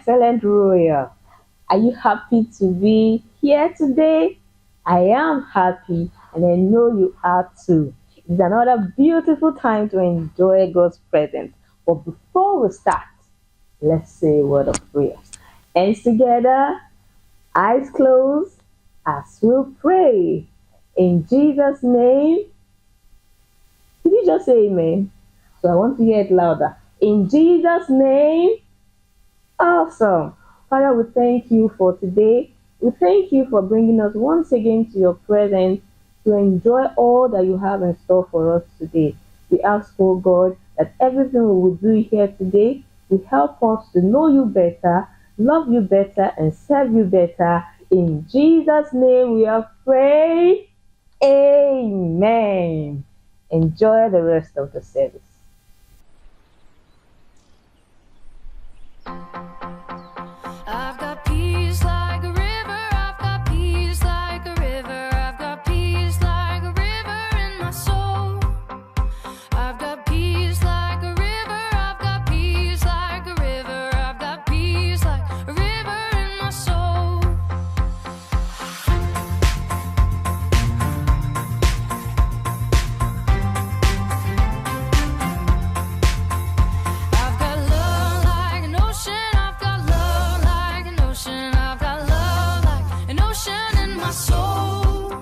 excellent royal. Are you happy to be here today? I am happy and I know you are too. It's another beautiful time to enjoy God's presence. But before we start, let's say a word of prayer. Hands together, eyes closed, as we pray. In Jesus' name, did you just say amen? So I want to hear it louder. In Jesus' name, awesome. Father, we thank you for today. We thank you for bringing us once again to your presence to enjoy all that you have in store for us today. We ask, oh God, that everything we will do here today will help us to know you better, love you better, and serve you better. In Jesus' name we have prayed. Amen. Enjoy the rest of the service. I've got peace like a river, I've got peace like a river, I've got peace like a river in my soul. I've got peace like a river, I've got peace like a river, I've got peace like a river in my soul. I've got love like an ocean, I've got love like an ocean, I've got love like an ocean in my soul.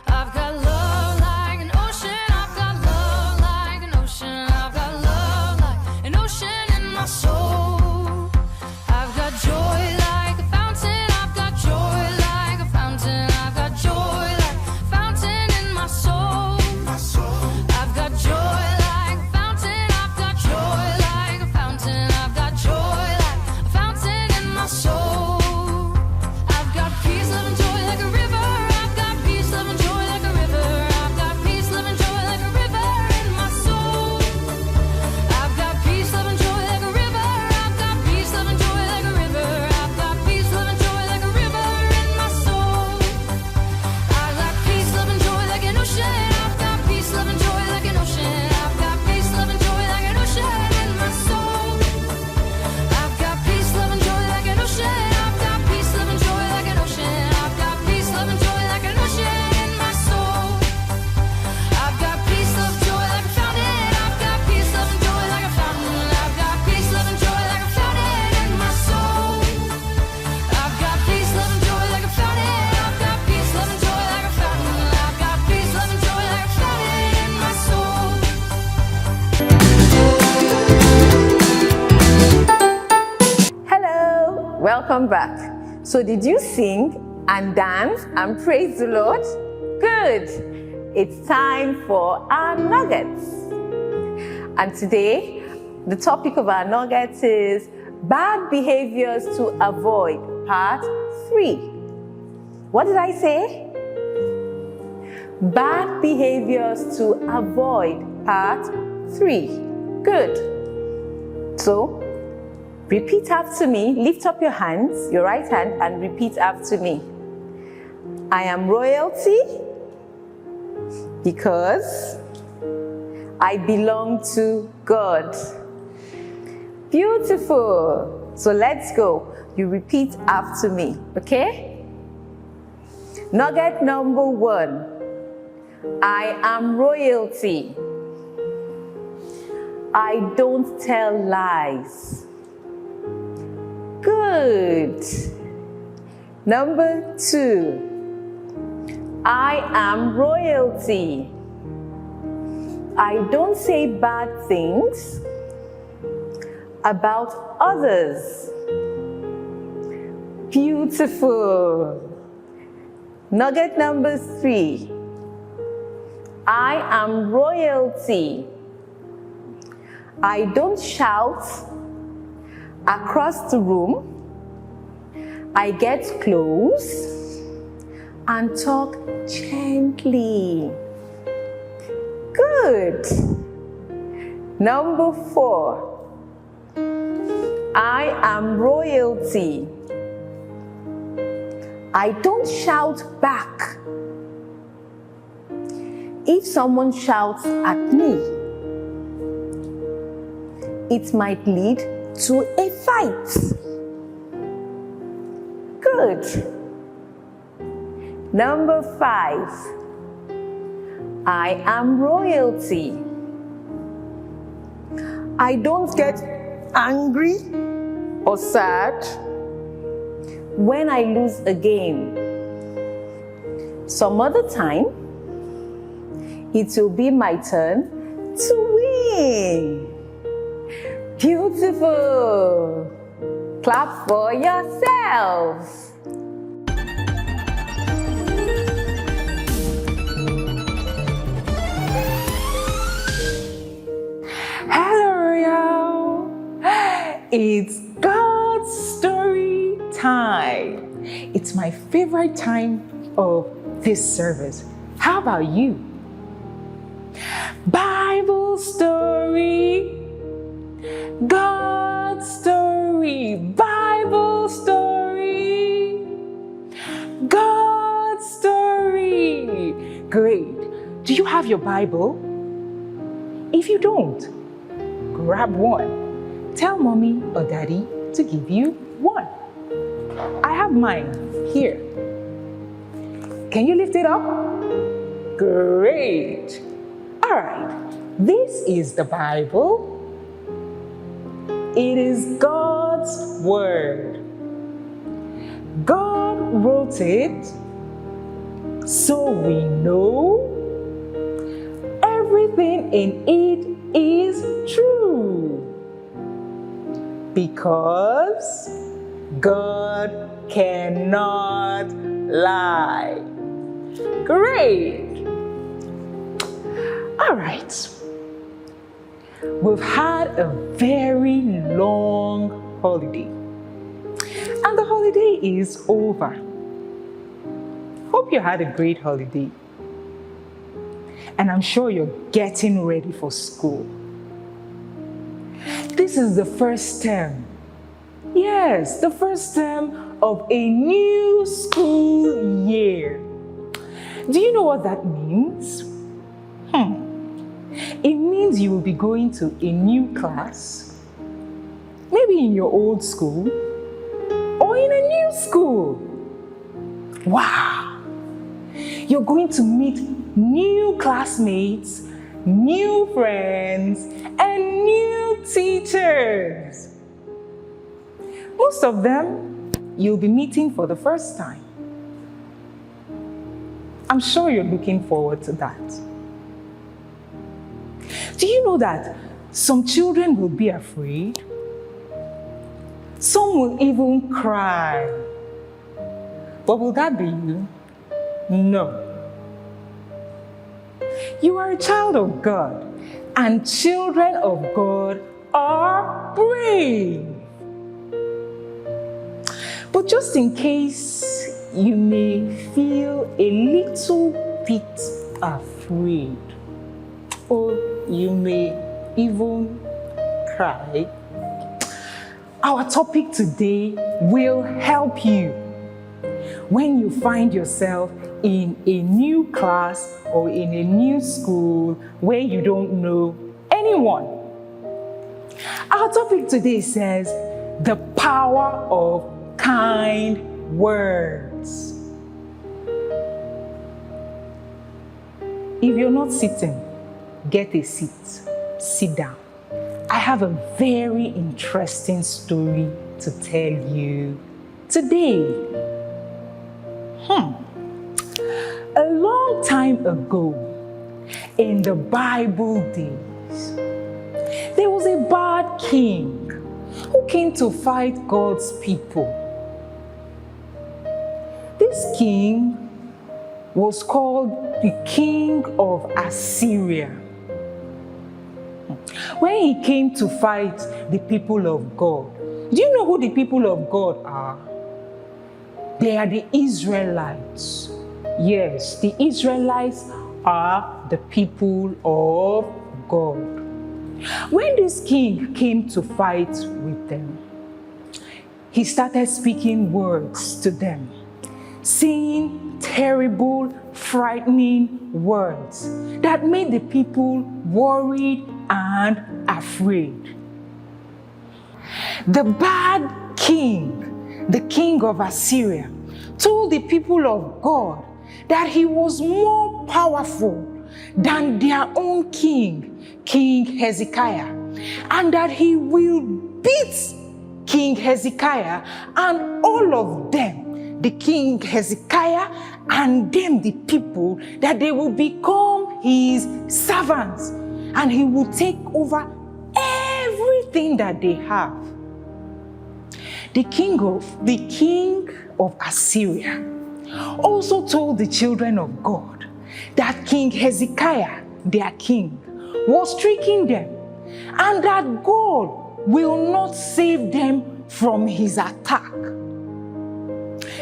I've got love like an ocean, I've got love like an ocean, I've got love like an ocean in my soul. I've got joy like a fountain, I've got joy like a fountain, I've got joy like a fountain in my soul. I've got joy like a fountain, I've got joy like a fountain, I've got joy like a fountain in my soul. I've got peace, love, and joy like a river. I've got peace, love, and joy like a river. I've got peace, love, and joy like a river in my soul. I've got peace, love, and joy like a river. I've got peace, love, and joy like a river. I've got peace, love, and joy like a river in my soul. I've got peace, love, and joy like an ocean. I've got peace, love, and joy like an ocean. I've got peace, love, and joy like an ocean in my soul. I've got peace, love, and joy like an ocean. I've got peace, love, and joy like an ocean. I've got peace, love, and joy like an ocean in my soul. I've got peace, love, joy like a fountain. I've got peace, love, and joy like a fountain. I've got peace, love, and joy like a fountain in my soul. I've got peace, love, and joy like a fountain. I've got peace, love, and joy like a fountain. I've got peace, love, and joy like a fountain in my soul. Hello, welcome back. So did you sing and dance and praise the Lord? Good. It's time for our nuggets. And today, the topic of our nuggets is bad behaviors to avoid, part 3. What did I say? Bad behaviors to avoid, part 3. Good. So, repeat after me. Lift up your hands, your right hand, and repeat after me. I am royalty because I belong to God. Beautiful. So let's go. You repeat after me, okay? Nugget number 1. I am royalty. I don't tell lies. Good. Number 2. I am royalty. I don't say bad things about others. Beautiful. Nugget number 3. I am royalty. I don't shout across the room. I get close and talk gently. Good. Number 4. I am royalty. I don't shout back. If someone shouts at me, it might lead to a fight. Good. Number 5. I am royalty. I don't get angry or sad when I lose a game. Some other time, it will be my turn to win. Beautiful. Clap for yourself. Hello, y'all. It's God's story time. It's my favorite time of this service. How about you? Bible story, God's story, Bible story, God's story. Great. Do you have your Bible? If you don't, grab one. Tell mommy or daddy to give you one. I have mine here. Can you lift it up? Great. All right. This is the Bible. It is God's Word. God wrote it so we know everything in it is true. Because God cannot lie. Great. All right. We've had a very long holiday. And the holiday is over. Hope you had a great holiday. And I'm sure you're getting ready for school. This is the first term. Yes, the first term of a new school year. Do you know what that means? It means you will be going to a new class, maybe in your old school, or in a new school. Wow! You're going to meet new classmates, new friends, and new teachers. Most of them you'll be meeting for the first time. I'm sure you're looking forward to that. Do you know that some children will be afraid? Some will even cry. But will that be you? No. You are a child of God, and children of God are brave. But just in case you may feel a little bit afraid, or you may even cry, our topic today will help you when you find yourself in a new class or in a new school where you don't know anyone. Our topic today says the power of kind words. If you're not sitting, get a seat. Sit down. I have a very interesting story to tell you today. A long time ago, in the Bible days, there was a bad king who came to fight God's people. This king was called the king of Assyria. When he came to fight the people of God, do you know who the people of God are? They are the Israelites. Yes, the Israelites are the people of God. When this king came to fight with them, he started speaking words to them, saying terrible, frightening words that made the people worried and afraid. The bad king the king of Assyria, told the people of God that he was more powerful than their own king, King Hezekiah, and that he will beat King Hezekiah and all of them, the King Hezekiah and them, the people, that they will become his servants and he will take over everything that they have. The king of Assyria also told the children of God that King Hezekiah, their king, was tricking them and that God will not save them from his attack.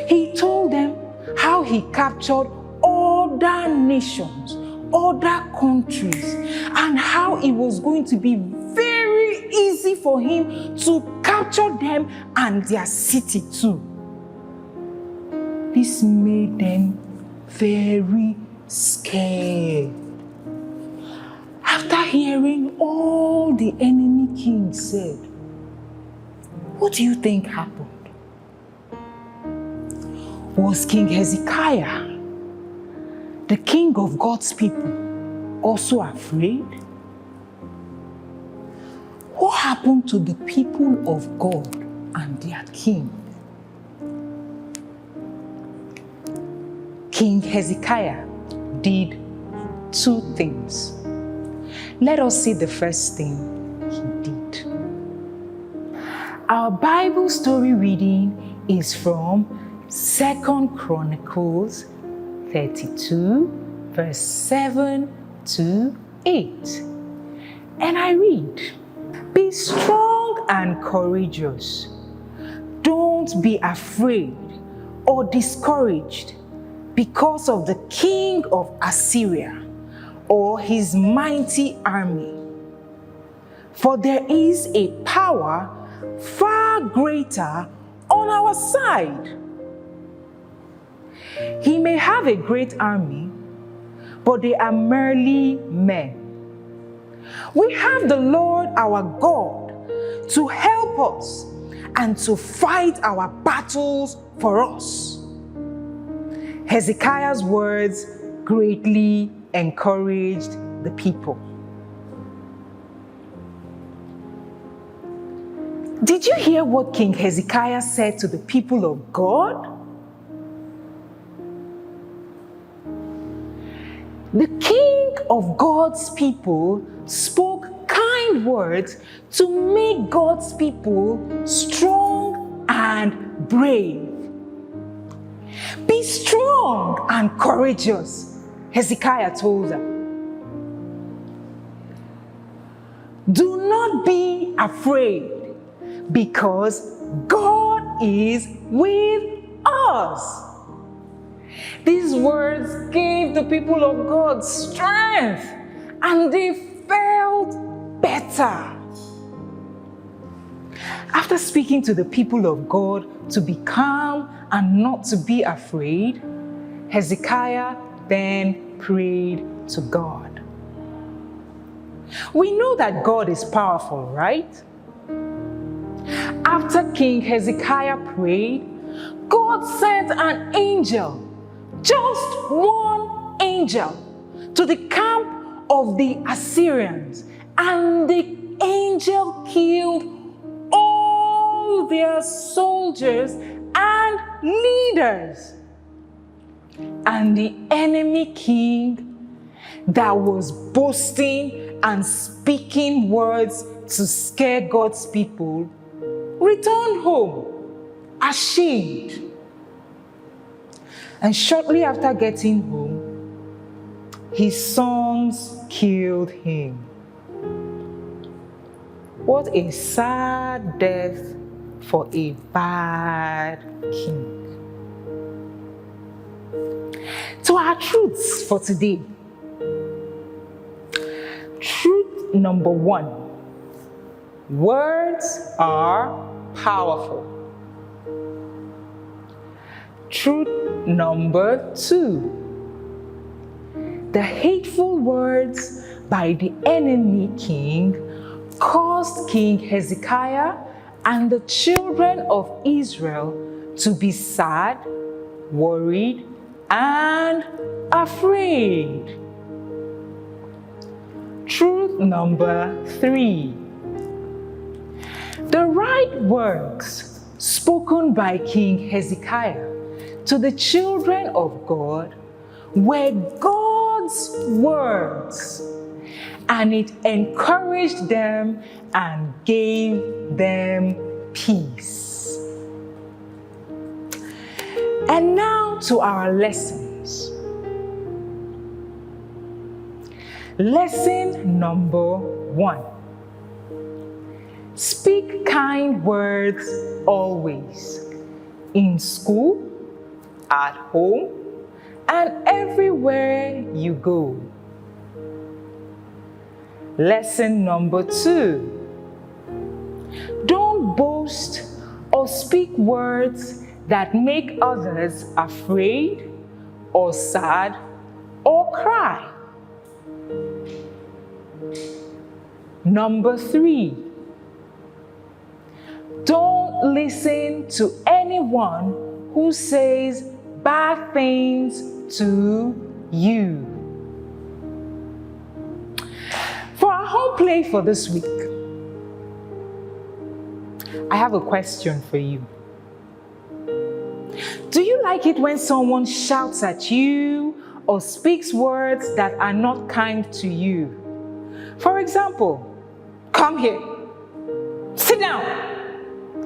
He told them how he captured other nations, other countries, and how it was going to be very easy for him to capture them and their city too. This made them very scared. After hearing all the enemy king said, what do you think happened? Was King Hezekiah, the king of God's people, also afraid? What happened to the people of God and their king? King Hezekiah did two things. Let us see the first thing he did. Our Bible story reading is from 2 Chronicles 32, verse 7 to 8. And I read, "Be strong and courageous. Don't be afraid or discouraged because of the king of Assyria or his mighty army. For there is a power far greater on our side. He may have a great army, but they are merely men. We have the Lord our God to help us and to fight our battles for us." Hezekiah's words greatly encouraged the people. Did you hear what King Hezekiah said to the people of God? The king of God's people spoke kind words to make God's people strong and brave. "Be strong and courageous," Hezekiah told them. "Do not be afraid, because God is with us." These words gave the people of God strength and they felt better. After speaking to the people of God to be calm and not to be afraid, Hezekiah then prayed to God. We know that God is powerful, right? After King Hezekiah prayed, God sent an angel, just one angel, to the camp of the Assyrians, and the angel killed all their soldiers and leaders. And the enemy king that was boasting and speaking words to scare God's people returned home ashamed. And shortly after getting home, his sons killed him. What a sad death for a bad king. So our truths for today. Truth number 1. Words are powerful. Truth number 2. The hateful words by the enemy king caused King Hezekiah and the children of Israel to be sad, worried, and afraid. Truth number 3. The right words spoken by King Hezekiah to the children of God were God's words, and it encouraged them and gave them peace. And now to our lessons. Lesson number 1. Speak kind words always, in school, at home, and everywhere you go. Lesson number 2. Don't boast or speak words that make others afraid or sad or cry. Number 3. Don't listen to anyone who says bad things to you. For our home play for this week, I have a question for you. Do you like it when someone shouts at you or speaks words that are not kind to you? For example, come here, sit down,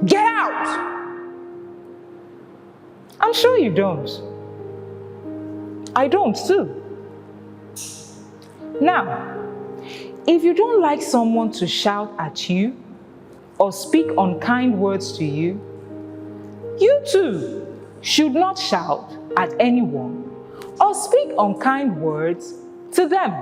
get out. I'm sure you don't. I don't too. Now, if you don't like someone to shout at you or speak unkind words to you, you too should not shout at anyone or speak unkind words to them.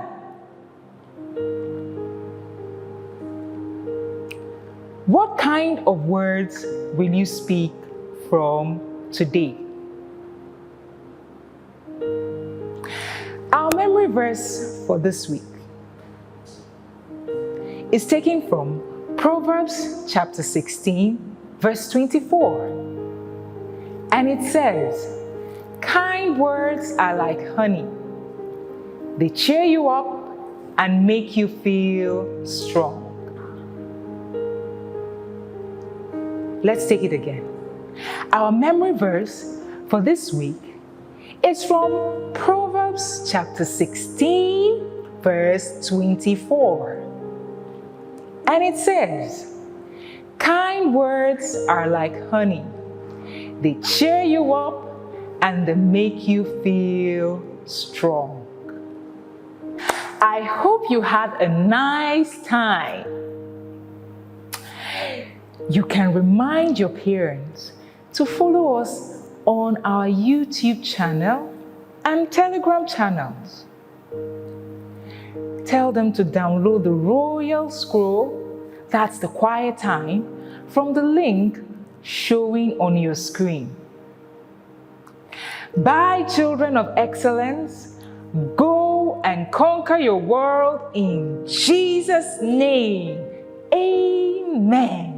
What kind of words will you speak from today? Our memory verse for this week is taken from Proverbs chapter 16, verse 24. And it says, kind words are like honey. They cheer you up and make you feel strong. Let's take it again. Our memory verse for this week is from Proverbs chapter 16, verse 24. And it says, kind words are like honey. They cheer you up and they make you feel strong. I hope you had a nice time. You can remind your parents to follow us on our YouTube channel and Telegram channels. Tell them to download the Royal Scroll, that's the quiet time, from the link showing on your screen. Bye, children of excellence. Go and conquer your world in Jesus' name. Amen.